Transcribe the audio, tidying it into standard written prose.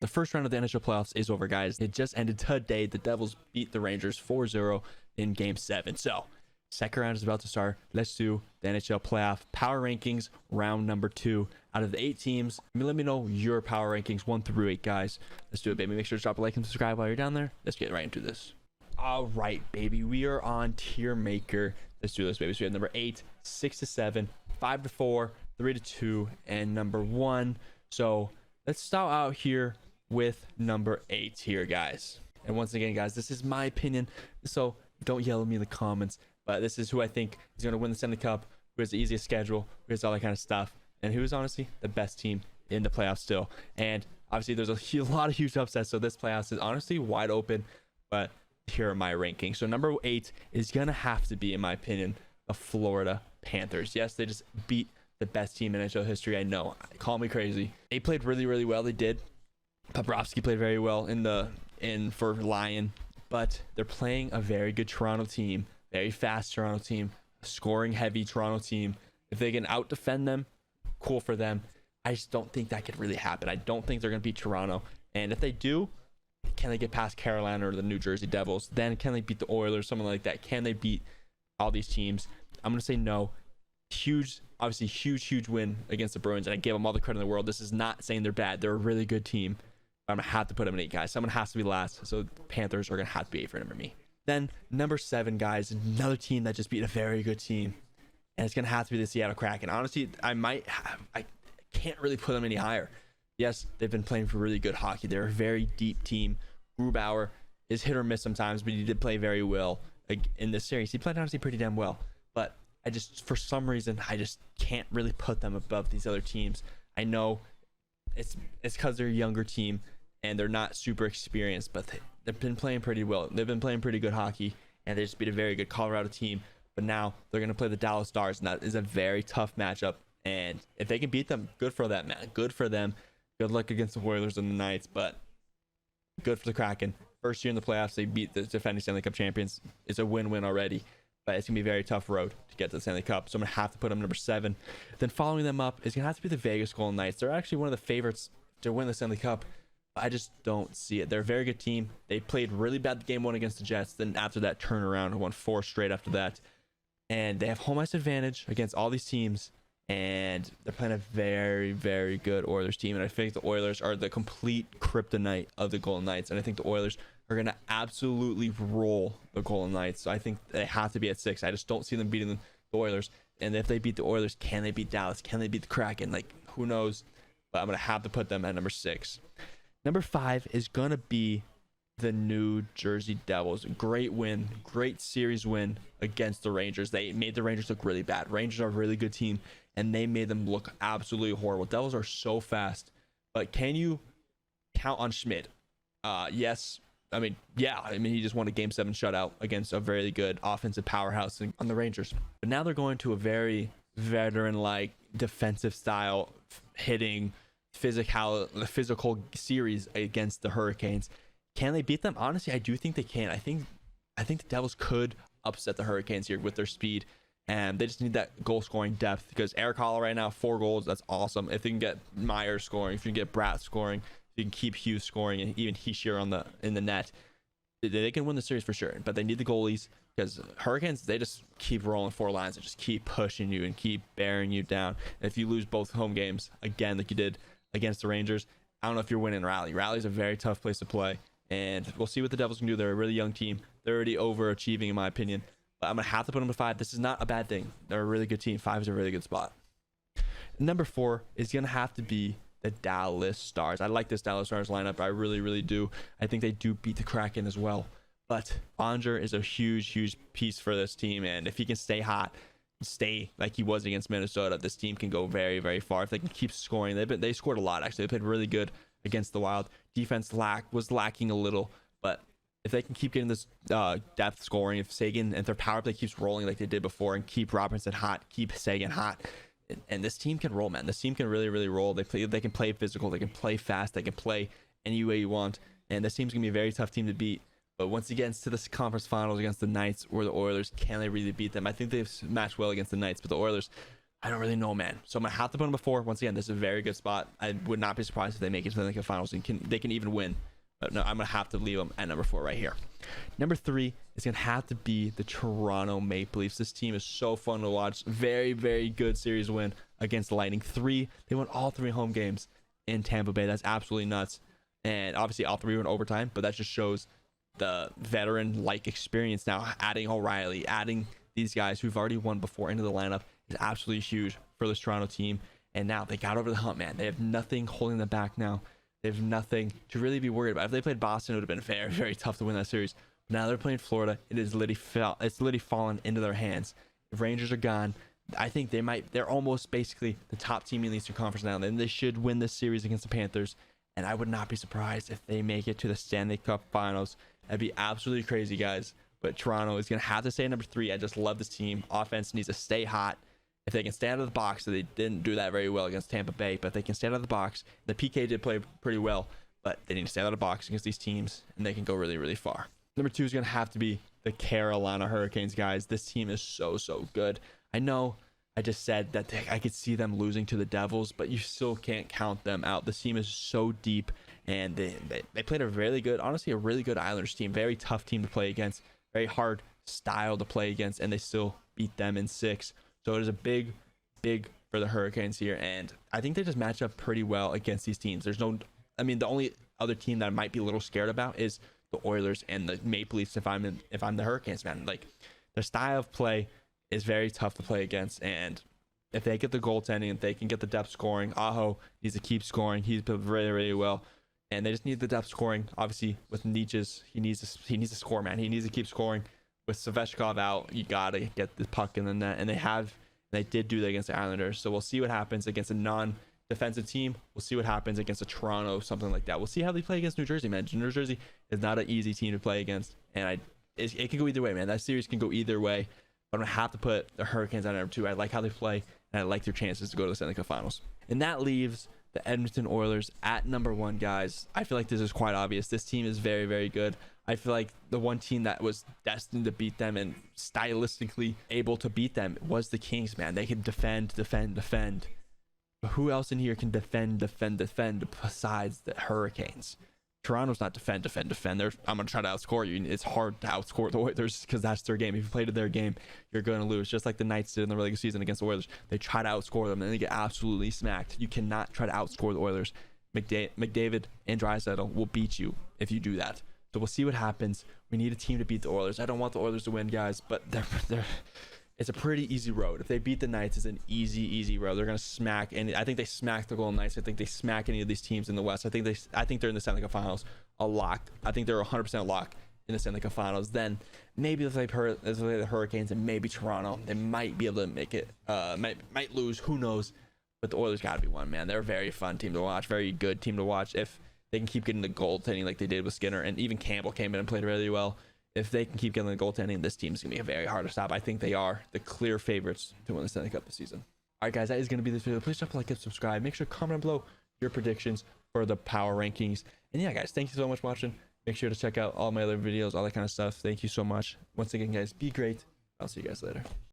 The first round of the NHL playoffs is over, guys. It just ended today. The Devils beat the Rangers 4-0 in Game 7. So, second round is about to start. Let's do the NHL playoff power rankings, round number 2. Out of the 8 teams, let me know your power rankings 1 through 8, guys. Let's do it, baby. Make sure to drop a like and subscribe while you're down there. Let's get right into this. All right, baby. We are on tier maker. Let's do this, baby. So we have number 8, 6 to 7, 5 to 4, 3 to 2, and number 1. So let's start out here with number 8 here, guys. And once again, guys, this is my opinion, so don't yell at me in the comments, but this is who I think is going to win the Stanley Cup, who has the easiest schedule, who has all that kind of stuff, and who is honestly the best team in the playoffs still. And obviously there's a lot of huge upsets, so this playoffs is honestly wide open, but here are my rankings. So number 8 is going to have to be, in my opinion, the Florida Panthers. Yes, they just beat the best team in NHL history. I know, call me crazy. They played really, really well. They did. Bobrovsky played very well for Lion, but they're playing a very good Toronto team, very fast Toronto team, scoring heavy Toronto team. If they can out defend them, cool for them. I just don't think that could really happen. I don't think they're going to beat Toronto. And if they do, can they get past Carolina or the New Jersey Devils? Then can they beat the Oilers, something like that? Can they beat all these teams? I'm going to say no. Obviously huge win against the Bruins, and I gave them all the credit in the world. This is not saying they're bad. They're a really good team. I'm going to have to put them in 8, guys. Someone has to be last, so the Panthers are going to have to be 8 for number me. Then number 7, guys, another team that just beat a very good team, and it's going to have to be the Seattle Kraken. Honestly, I can't really put them any higher. Yes, they've been playing for really good hockey. They're a very deep team. Grubauer is hit or miss sometimes, but he did play very well in this series. He played honestly pretty damn well, but for some reason, I just can't really put them above these other teams. I know it's because they're a younger team and they're not super experienced, but they've been playing pretty well. They've been playing pretty good hockey, and they just beat a very good Colorado team. But now they're going to play the Dallas Stars, and that is a very tough matchup. And if they can beat them, good for that, man. Good for them. Good luck against the Oilers and the Knights, but good for the Kraken. First year in the playoffs, they beat the defending Stanley Cup champions. It's a win-win already, but it's going to be a very tough road to get to the Stanley Cup. So I'm going to have to put them number 7. Then following them up is going to have to be the Vegas Golden Knights. They're actually one of the favorites to win the Stanley Cup. I just don't see it. They're a very good team. They played really bad game 1 against the Jets. Then after that turnaround, won 4 straight after that. And they have home ice advantage against all these teams. And they're playing a very, very good Oilers team. And I think the Oilers are the complete kryptonite of the Golden Knights. And I think the Oilers are going to absolutely roll the Golden Knights. So I think they have to be at 6. I just don't see them beating the Oilers. And if they beat the Oilers, can they beat Dallas? Can they beat the Kraken? Like, who knows? But I'm going to have to put them at number 6. Number 5 is going to be the New Jersey Devils. Great win. Great series win against the Rangers. They made the Rangers look really bad. Rangers are a really good team, and they made them look absolutely horrible. Devils are so fast. But can you count on Schmidt? Yes. I mean, he just won a Game 7 shutout against a very good offensive powerhouse on the Rangers. But now they're going to a very veteran-like defensive style hitting physical series against the Hurricanes. Can they beat them? Honestly, I do think they can. I think the Devils could upset the Hurricanes here with their speed, and they just need that goal scoring depth, because Eric Holla right now, 4 goals, that's awesome. If they can get Myers scoring, if you can get Bratt scoring, if you can keep Hughes scoring, and even Hischier in the net, they can win the series for sure. But they need the goalies, because Hurricanes, they just keep rolling 4 lines and just keep pushing you and keep bearing you down. And if you lose both home games again like you did against the Rangers, I don't know if you're winning Rally. Rally's a very tough place to play, and we'll see what the Devils can do. They're a really young team. They're already overachieving in my opinion, but I'm gonna have to put them to 5. This is not a bad thing. They're a really good team. 5 is a really good spot. Number 4 is gonna have to be the Dallas Stars. I like this Dallas Stars lineup. I really do. I think they do beat the Kraken as well, but Onger is a huge piece for this team, and if he can stay hot, stay like he was against Minnesota, this team can go very far. If they can keep scoring, they scored a lot actually. They played really good against the Wild. Defense was lacking a little, but if they can keep getting this depth scoring, if their power play keeps rolling like they did before, and keep Robinson hot, keep Sagan hot, and this team can roll, man. This team can really roll. They can play physical, they can play fast, they can play any way you want, and this team's gonna be a very tough team to beat. But once it gets to this conference finals against the Knights or the Oilers, can they really beat them? I think they've matched well against the Knights, but the Oilers, I don't really know, man. So I'm gonna have to put them before. Once again, this is a very good spot. I would not be surprised if they make it to the finals and they can even win. But no, I'm gonna have to leave them at number 4 right here. Number 3 is gonna have to be the Toronto Maple Leafs. This team is so fun to watch. Very, very good series win against the Lightning. They won all 3 home games in Tampa Bay. That's absolutely nuts. And obviously all 3 were in overtime, but that just shows the veteran-like experience now. Adding O'Reilly, adding these guys who've already won before into the lineup is absolutely huge for this Toronto team. And now they got over the hump, man. They have nothing holding them back now. They have nothing to really be worried about. If they played Boston, it would have been very, very tough to win that series. But now they're playing Florida. It's literally fallen into their hands. If Rangers are gone, I think they're almost basically the top team in the Eastern Conference now. And they should win this series against the Panthers. And I would not be surprised if they make it to the Stanley Cup Finals. That'd be absolutely crazy, guys. But Toronto is going to have to stay at number 3. I just love this team. Offense needs to stay hot. If they can stay out of the box, so they didn't do that very well against Tampa Bay, but if they can stay out of the box, the PK did play pretty well, but they need to stay out of the box against these teams, and they can go really, really far. Number 2 is going to have to be the Carolina Hurricanes, guys. This team is so, so good. I know I just said that I could see them losing to the Devils, but you still can't count them out. This team is so deep, and they played a really good, honestly, a really good Islanders team. Very tough team to play against, very hard style to play against, and they still beat them in 6. So it is a big for the Hurricanes here, and I think they just match up pretty well against these teams. The only other team that I might be a little scared about is the Oilers and the Maple Leafs if I'm the Hurricanes, man. Like, their style of play is very tough to play against, and if they get the goaltending, if they can get the depth scoring, Aho needs to keep scoring. He's been really, really well, and they just need the depth scoring. Obviously, with Nietzsche's, he needs to score, man. He needs to keep scoring. With Svechnikov out, you gotta get the puck in the net, and they did do that against the Islanders. So we'll see what happens against a non-defensive team. We'll see what happens against a Toronto, something like that. We'll see how they play against New Jersey, man. New Jersey is not an easy team to play against, and it can go either way, man. That series can go either way. But I'm gonna have to put the Hurricanes at number 2. I like how they play, and I like their chances to go to the Stanley Cup Finals. And that leaves the Edmonton Oilers at number 1, guys. I feel like this is quite obvious. This team is very, very good. I feel like the one team that was destined to beat them and stylistically able to beat them was the Kings, man. They can defend. But who else in here can defend besides the Hurricanes? Toronto's not defend. I'm going to try to outscore you. It's hard to outscore the Oilers because that's their game. If you played their game, you're going to lose. Just like the Knights did in the regular season against the Oilers. They try to outscore them and they get absolutely smacked. You cannot try to outscore the Oilers. McDavid and Draisaitl will beat you if you do that. So we'll see what happens. We need a team to beat the Oilers. I don't want the Oilers to win, guys, but it's a pretty easy road. If they beat the Knights, it's an easy road. They're gonna smack, and I think they smack the Golden Knights. I think they smack any of these teams in the West. I think they're in the Stanley Cup Finals a lock. I think they're 100% a lock in the Stanley Cup Finals. Then maybe if they play the Hurricanes and maybe Toronto, they might be able to make it. Might lose. Who knows? But the Oilers gotta be one, man. They're a very fun team to watch. Very good team to watch. If they can keep getting the goaltending like they did with Skinner, and even Campbell came in and played really well. If they can keep getting the goaltending, this team's going to be very hard to stop. I think they are the clear favorites to win the Stanley Cup this season. All right, guys, that is going to be this video. Please drop a like and subscribe. Make sure to comment below your predictions for the power rankings. And yeah, guys, thank you so much for watching. Make sure to check out all my other videos, all that kind of stuff. Thank you so much. Once again, guys, be great. I'll see you guys later.